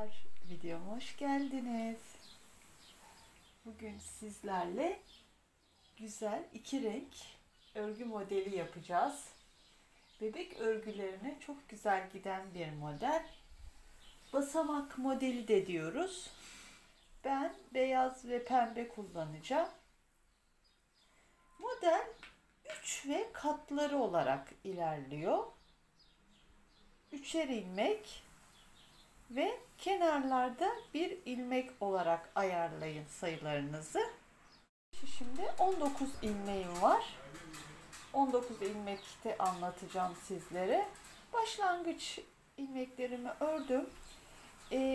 Merhabalar, videoma hoş geldiniz. Bugün sizlerle güzel iki renk örgü modeli yapacağız. Bebek örgülerine çok güzel giden bir model. Basamak modeli de diyoruz. Ben beyaz ve pembe kullanacağım. Model 3 ve katları olarak ilerliyor. 3'er ilmek ve kenarlarda bir ilmek olarak ayarlayın sayılarınızı. Şimdi 19 ilmeğim var. 19 ilmekte anlatacağım sizlere. Başlangıç ilmeklerimi ördüm.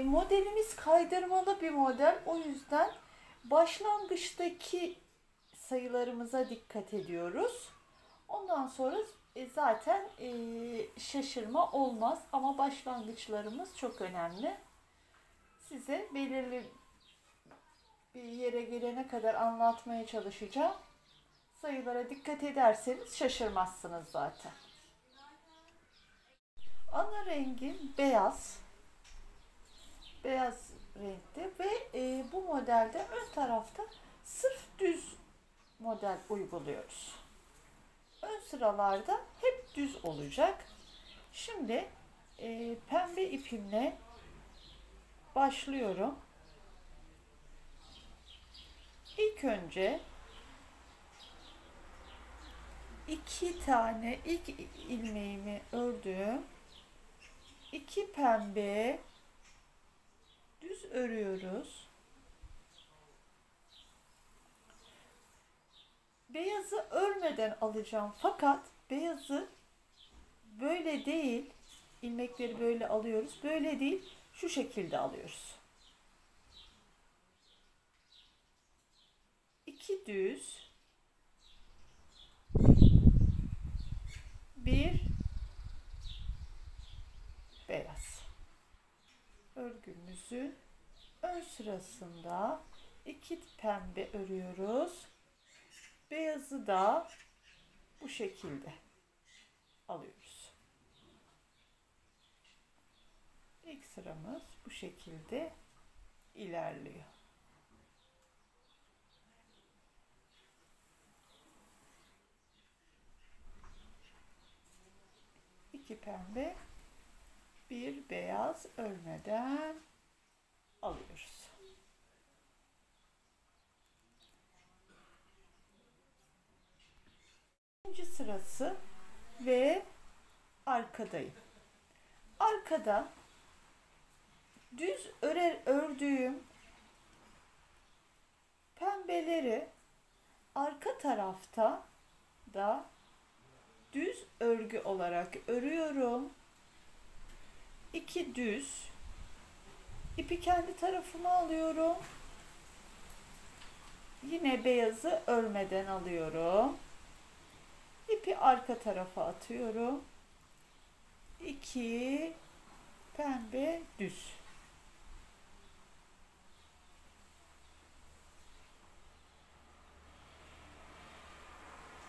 Modelimiz kaydırmalı bir model. O yüzden başlangıçtaki sayılarımıza dikkat ediyoruz. Ondan sonra zaten şaşırma olmaz ama başlangıçlarımız çok önemli. Size belirli bir yere gelene kadar anlatmaya çalışacağım. Sayılara dikkat ederseniz şaşırmazsınız zaten. Ana rengim beyaz. Beyaz renkte ve bu modelde ön tarafta sırf düz model uyguluyoruz. Ön sıralarda hep düz olacak. Şimdi pembe ipimle başlıyorum. İlk önce iki tane ilk ilmeğimi ördüm. 2 pembe düz örüyoruz. Beyazı örmeden alacağım fakat beyazı böyle değil, ilmekleri böyle alıyoruz. Böyle değil, şu şekilde alıyoruz. 2 düz, 1 beyaz. Örgümüzün ön sırasında 2 pembe örüyoruz. Beyazı da bu şekilde alıyoruz. İlk sıramız bu şekilde ilerliyor. İki pembe, bir beyaz örmeden alıyoruz. İkinci sırası ve arkadayım. Arkada düz ördüğüm pembeleri arka tarafta da düz örgü olarak örüyorum. 2 düz, ipi kendi tarafıma alıyorum. Yine beyazı örmeden alıyorum. İpi arka tarafa atıyorum. 2 pembe düz.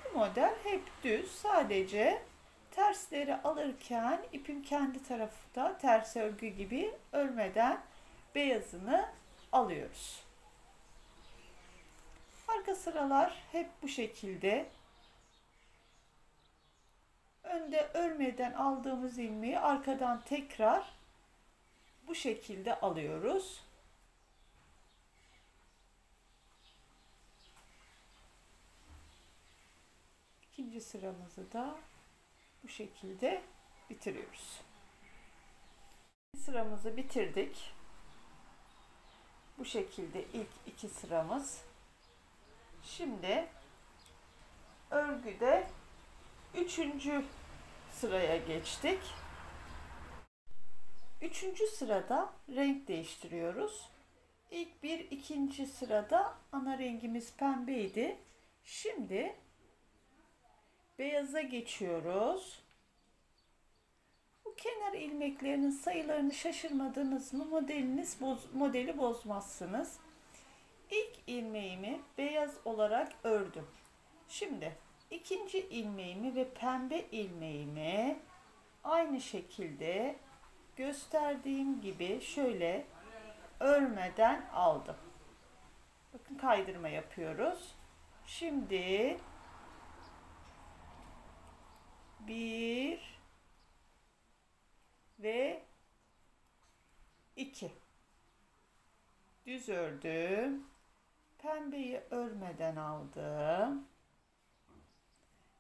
Bu model hep düz. Sadece tersleri alırken ipim kendi tarafta ters örgü gibi örmeden beyazını alıyoruz. Arka sıralar hep bu şekilde. Önde örmeden aldığımız ilmeği arkadan tekrar bu şekilde alıyoruz. İkinci sıramızı da bu şekilde bitiriyoruz. Sıramızı bitirdik. Bu şekilde ilk iki sıramız. Şimdi örgüde üçüncü sıraya geçtik. Üçüncü sırada renk değiştiriyoruz. İlk ikinci sırada ana rengimiz pembeydi. Şimdi beyaza geçiyoruz. Bu kenar ilmeklerinin sayılarını şaşırmadınız mı modeli bozmazsınız. İlk ilmeğimi beyaz olarak ördüm. Şimdi ikinci ilmeğimi ve pembe ilmeğimi aynı şekilde gösterdiğim gibi şöyle örmeden aldım. Bakın kaydırma yapıyoruz. Şimdi 1 ve 2 düz ördüm. Pembeyi örmeden aldım.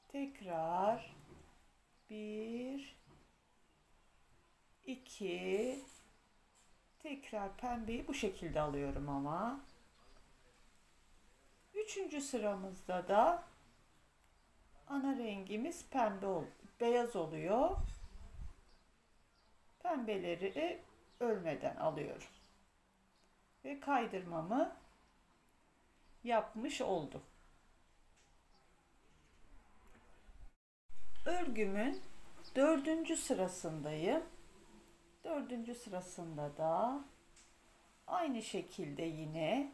Tekrar 1 2 tekrar pembeyi bu şekilde alıyorum ama. Üçüncü sıramızda da ana rengimiz beyaz oluyor. Pembeleri örmeden alıyorum. Ve kaydırmamı yapmış oldum. Örgümün 4. sırasındayım. 4. sırasında da aynı şekilde yine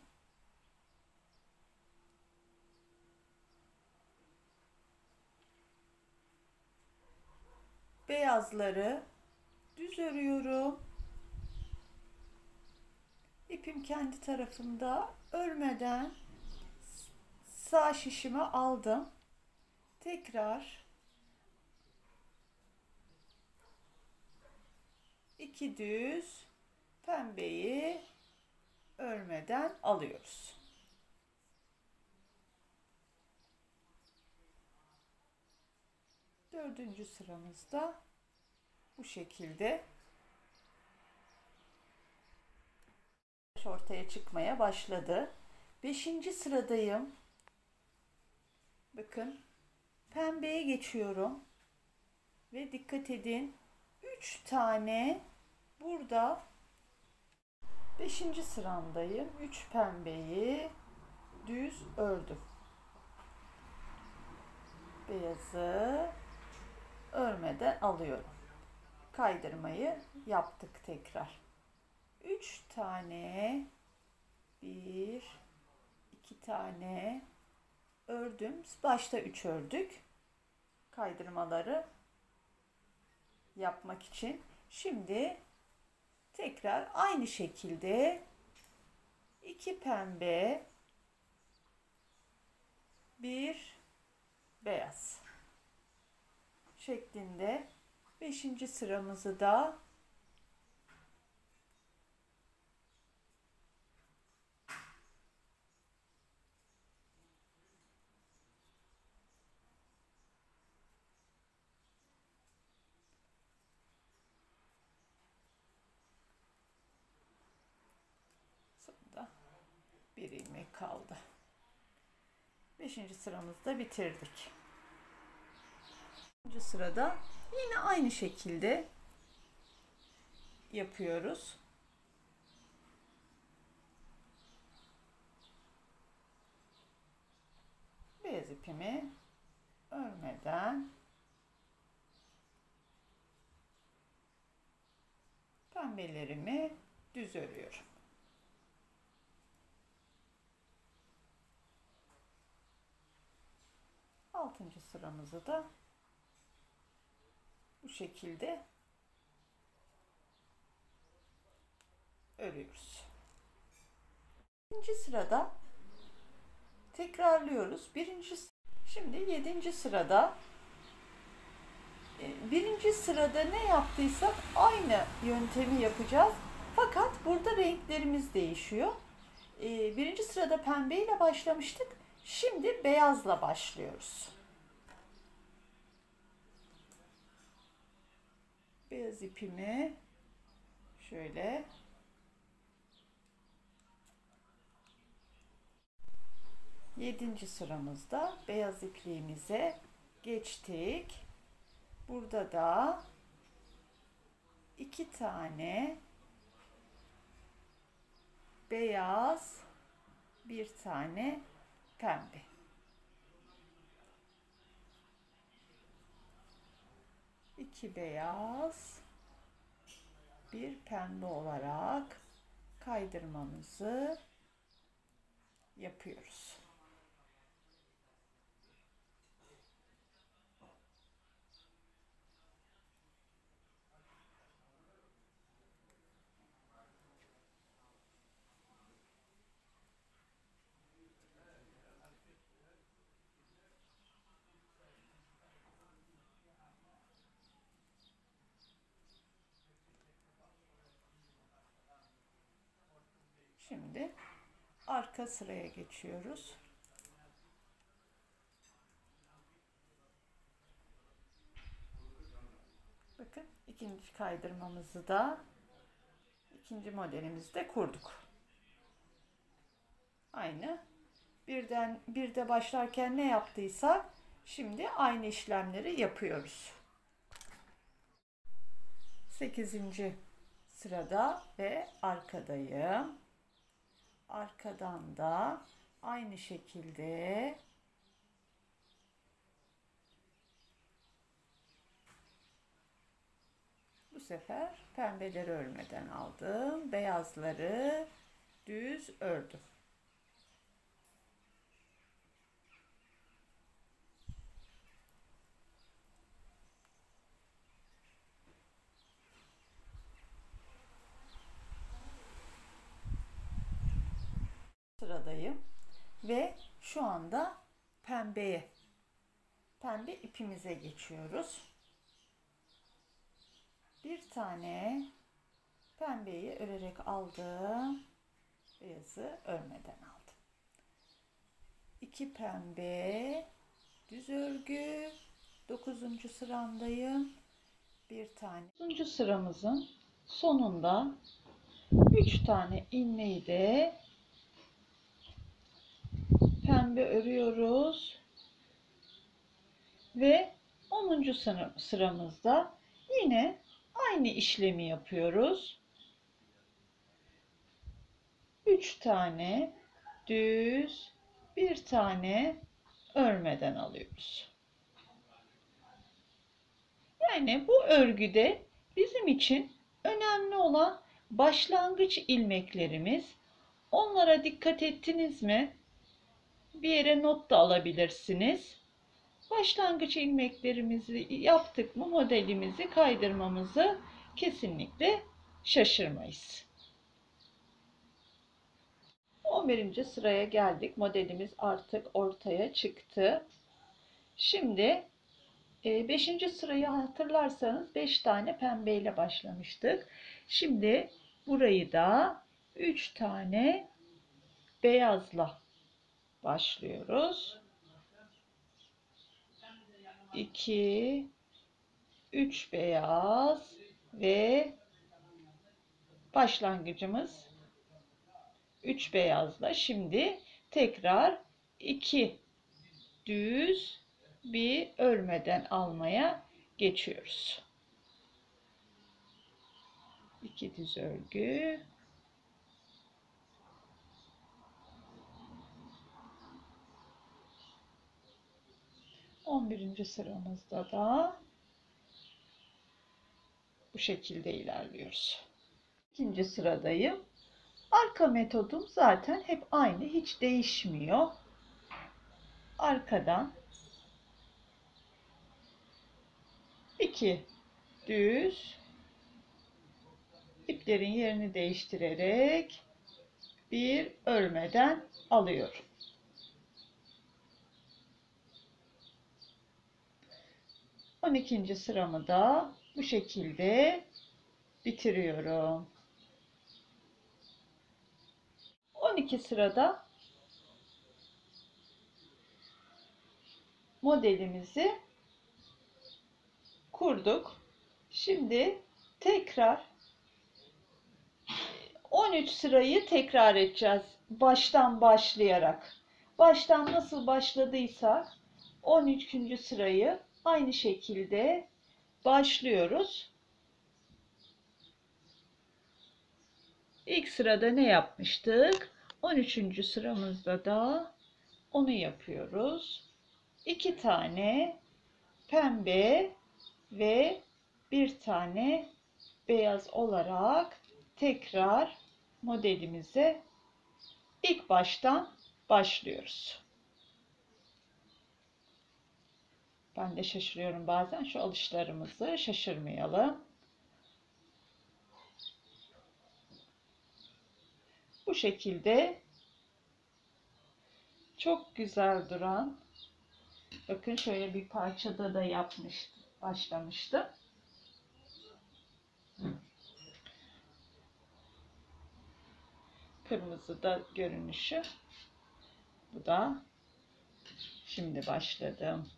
beyazları düz örüyorum. İpim kendi tarafında, örmeden sağ şişime aldım. Tekrar 2 düz pembeyi örmeden alıyoruz. Dördüncü sıramızda bu şekilde ortaya çıkmaya başladı. 5. sıradayım. Bakın pembeye geçiyorum ve dikkat edin, 3 tane burada 5. sıramdayım. 3 pembeyi düz ördüm. Beyazı örmeden alıyorum. Kaydırmayı yaptık tekrar. 3 tane 1 2 tane ördüm. Başta 3 ördük. Kaydırmaları yapmak için. Şimdi tekrar aynı şekilde 2 pembe 1 beyaz şeklinde 5. sıramızı da sonunda bir ilmek kaldı. 5. sıramızda bitirdik. 5. sırada yine aynı şekilde yapıyoruz. Beyaz ipimi örmeden pembelerimi düz örüyorum. Altıncı sıramızı da bu şekilde örüyoruz. 7. sırada tekrarlıyoruz. Şimdi 7. sırada birinci sırada ne yaptıysak aynı yöntemi yapacağız. Fakat burada renklerimiz değişiyor. Birinci sırada pembe ile başlamıştık. Şimdi beyazla başlıyoruz. Beyaz ipimi şöyle yedinci sıramızda beyaz ipliğimize geçtik. Burada da 2 tane beyaz, 1 tane pembe. 2 beyaz, 1 pembe olarak kaydırmamızı yapıyoruz. Şimdi arka sıraya geçiyoruz. Bakın ikinci kaydırmamızı da ikinci modelimizde kurduk. Aynı bir de başlarken ne yaptıysak şimdi aynı işlemleri yapıyoruz. 8. sırada ve arkadayım. Arkadan da aynı şekilde bu sefer pembeleri örmeden aldım. Beyazları düz ördüm. Sıradayım ve şu anda pembe ipimize geçiyoruz. Bir tane pembeyi örerek aldım. Beyazı örmeden aldım. 2 pembe düz örgü. 9. sıramdayım. Bir tane. 9. sıramızın sonunda 3 tane ilmeği de pembe örüyoruz ve 10. sıramızda yine aynı işlemi yapıyoruz. 3 tane düz, bir tane örmeden alıyoruz. Yani bu örgüde bizim için önemli olan başlangıç ilmeklerimiz. Onlara dikkat ettiniz mi? Bir yere not da alabilirsiniz. Başlangıç ilmeklerimizi yaptık mı modelimizi kaydırmamızı kesinlikle şaşırmayız. 11. sıraya geldik. Modelimiz artık ortaya çıktı. Şimdi 5. sırayı hatırlarsanız 5 tane pembe ile başlamıştık. Şimdi burayı da 3 tane beyazla başlıyoruz. 2 3 beyaz ve başlangıcımız 3 beyazla. Şimdi tekrar 2 düz bir örmeden almaya geçiyoruz. 2 düz örgü. On birinci sıramızda da bu şekilde ilerliyoruz. İkinci sıradayım. Arka metodum zaten hep aynı, hiç değişmiyor. Arkadan 2 düz, iplerin yerini değiştirerek bir örmeden alıyorum. 12. sıramı da bu şekilde bitiriyorum. 12 sırada modelimizi kurduk. Şimdi tekrar 13 sırayı tekrar edeceğiz. Baştan başlayarak. Baştan nasıl başladıysak 13. sırayı aynı şekilde başlıyoruz. İlk sırada ne yapmıştık? 13. sıramızda da onu yapıyoruz. 2 tane pembe ve bir tane beyaz olarak tekrar modelimize ilk baştan başlıyoruz. Ben de şaşırıyorum bazen, şu alışlarımızı şaşırmayalım. Bu şekilde çok güzel duran, bakın şöyle bir parçada da başlamıştım. Kırmızı da görünüşü. Bu da şimdi başladığım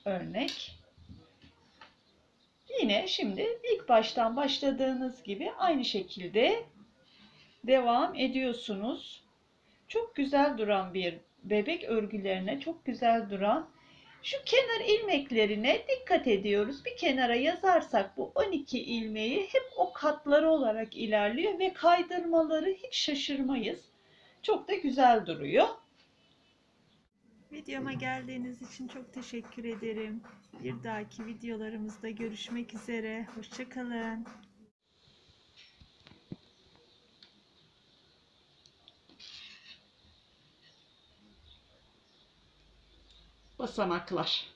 örnek. Yine şimdi ilk baştan başladığınız gibi aynı şekilde devam ediyorsunuz. Çok güzel duran bir bebek örgülerine çok güzel duran şu kenar ilmeklerine dikkat ediyoruz. Bir kenara yazarsak bu 12 ilmeği hep o katları olarak ilerliyor ve kaydırmaları hiç şaşırmayız. Çok da güzel duruyor. Videoma geldiğiniz için çok teşekkür ederim. Bir dahaki videolarımızda görüşmek üzere. Hoşça kalın. Basamaklar.